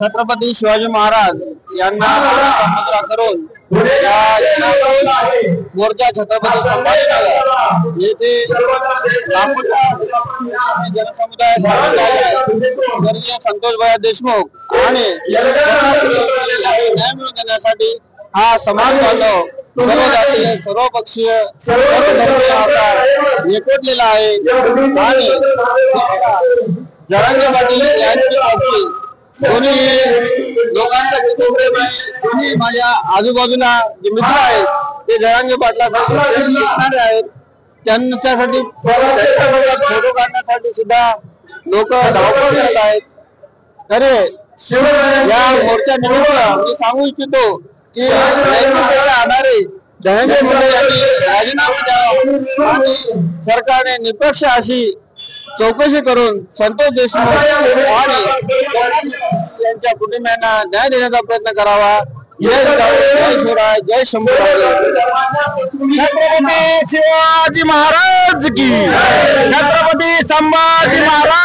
छत्रपती शिवाजी महाराज यांना मुद्रा करून मोर्चा छत्रपती संभाजीनगर येथे जनसमुदाय स्वर्गीय संतोषभाई देशमुख आणि न्याय मिळवून देण्यासाठी हा समाज बांधव सर्व जातीय सर्व पक्षीय सर्व धर्मीय आता एकवटलेला आहे आणि जरांगे पाटील यांची पार्टी दोन्ही लोकांचा प्रेम आहे। दोन्ही माझ्या आजूबाजूला जे मित्र आहेत ते जरांगे पाटलासाठी आहेत, त्यांच्यासाठी फोटो काढण्यासाठी सुद्धा लोक धावपळ करत आहेत। खरे या मोर्चा निमित्त मी सांगू इच्छितो की नैतिकतेच्या आधारे धनंजय मुंडे यांनी राजीनामा द्यावा आणि सरकारने निष्पक्ष अशी चौकशी करून संतोष देशमुख आणि यांच्या कुटुंबियांना न्याय देण्याचा प्रयत्न करावा। जय शिवराय, जय शंभू। छत्रपती शिवाजी महाराज की, छत्रपती संभाजी महाराज।